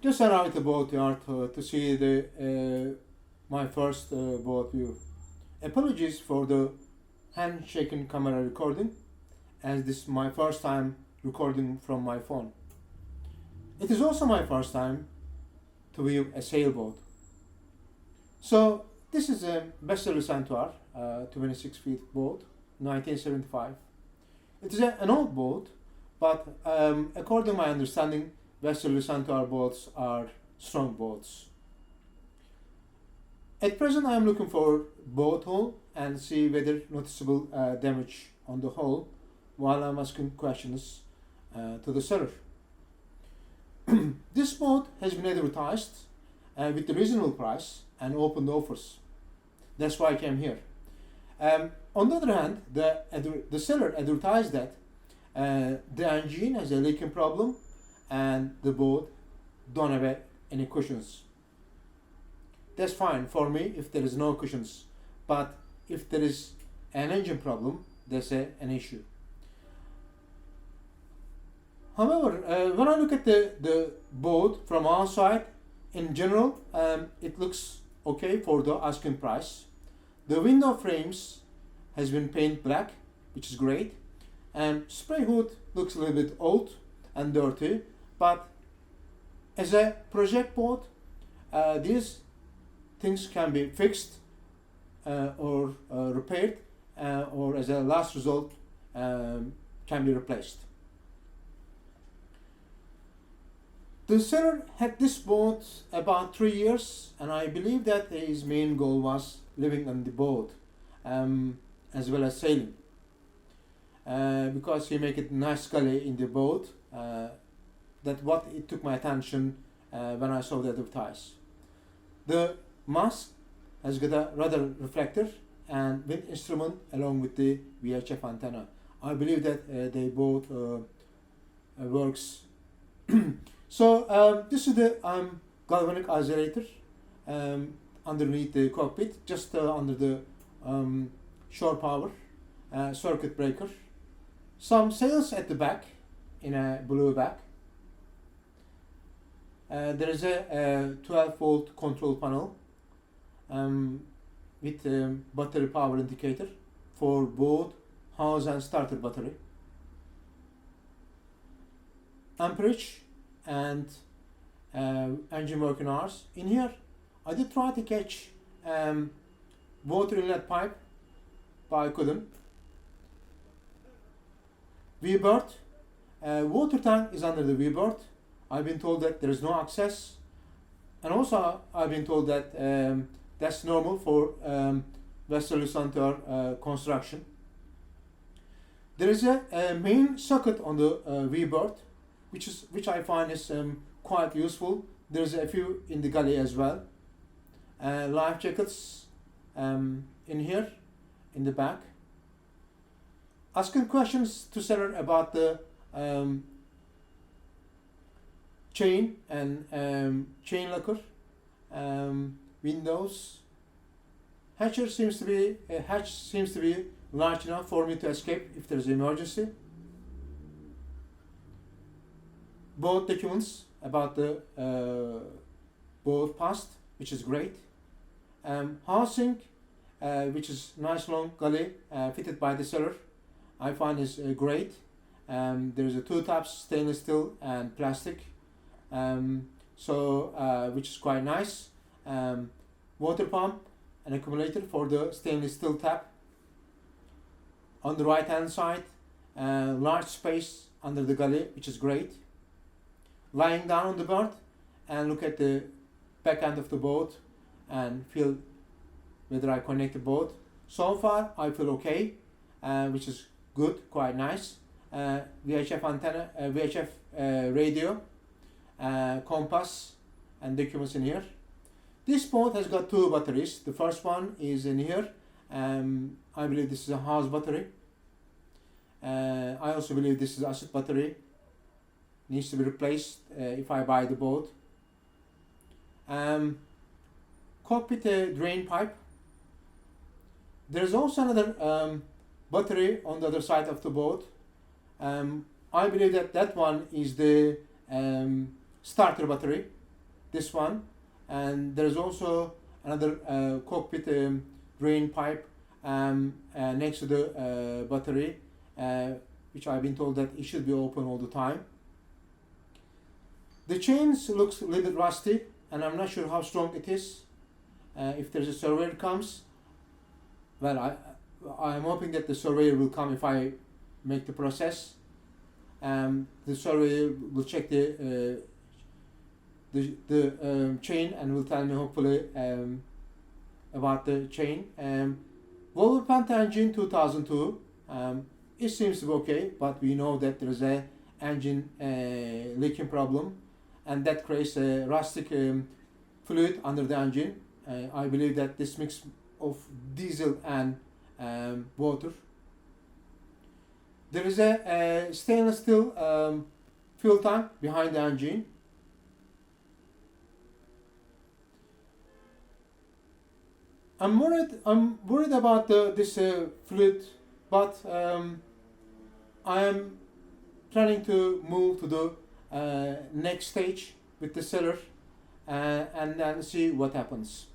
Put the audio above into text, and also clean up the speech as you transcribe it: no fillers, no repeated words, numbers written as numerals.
Just arrived at the boat yard to see my first boat view. Apologies for the handshaking camera recording, as this is my first time recording from my phone. It is also my first time to view a sailboat. So this is a Vessel Centaur, 26 feet boat, 1975. It is an old boat, but according to my understanding, Vessel Centaur boats are strong boats. At present, I am looking for boat hull and see whether noticeable damage on the hull while I'm asking questions to the seller. This boat has been advertised with a reasonable price and open offers. That's why I came here. On the other hand, the seller advertised that the engine has a leaking problem and the boat don't have any cushions. That's fine for me if there is no cushions, but if there is an engine problem, that's an issue. However, when I look at the boat from outside, in general, it looks okay for the asking price. The window frames has been painted black, which is great, and spray hood looks a little bit old and dirty, but as a project boat, these things can be fixed or repaired, or as a last result can be replaced. The seller had this boat about 3 years, and I believe that his main goal was living on the boat as well as sailing, because he make it nice galley in the boat. That what it took my attention when I saw the advertise. The mast has got a radar reflector and wind instrument along with the VHF antenna. I believe that they both works. So this is the galvanic isolator underneath the cockpit, just under the shore power circuit breaker. Some sails at the back in a blue back. There is a 12-volt control panel with a battery power indicator for both house and starter battery. Amperage and engine working hours. In here, I did try to catch water inlet pipe, but I couldn't. V-berth. Water tank is under the V-berth. I've been told that there is no access, and also I've been told that that's normal for Vessel Centaur construction. There is a main socket on the V-berth, which I find is quite useful. There's a few in the galley as well. Life jackets in here, in the back. Asking questions to seller about the chain and chain locker, windows. Hatch seems to be large enough for me to escape if there is an emergency. Both documents about the boat past, which is great. Housing, which is nice long galley fitted by the seller, I find is great. There's a two taps, stainless steel and plastic, which is quite nice. Water pump and accumulator for the stainless steel tap. On the right hand side, large space under the galley, which is great. Lying down on the berth and look at the back end of the boat and feel whether I connect the boat. So far I feel okay, which is good, quite nice. VHF antenna, VHF radio, compass and documents in here. This boat has got two batteries. The first one is in here. I believe this is a house battery. I also believe this is asset battery. Needs to be replaced if I buy the boat. Cockpit drain pipe. There is also another battery on the other side of the boat. I believe that one is the starter battery. this one, and there's also another cockpit drain pipe next to the battery, which I've been told that it should be open all the time. The chains looks a little bit rusty, and I'm not sure how strong it is. If there's a surveyor comes, well, I'm hoping that the surveyor will come if I make the process. The surveyor will check the chain and will tell me hopefully about the chain. Volvo Penta engine 2002. It seems to be okay, but we know that there is a engine leaking problem, and that creates a rustic fluid under the engine. I believe that this mix of diesel and water. There is a stainless steel fuel tank behind the engine. I'm worried about this fluid, but I am planning to move to the next stage with the seller and then see what happens.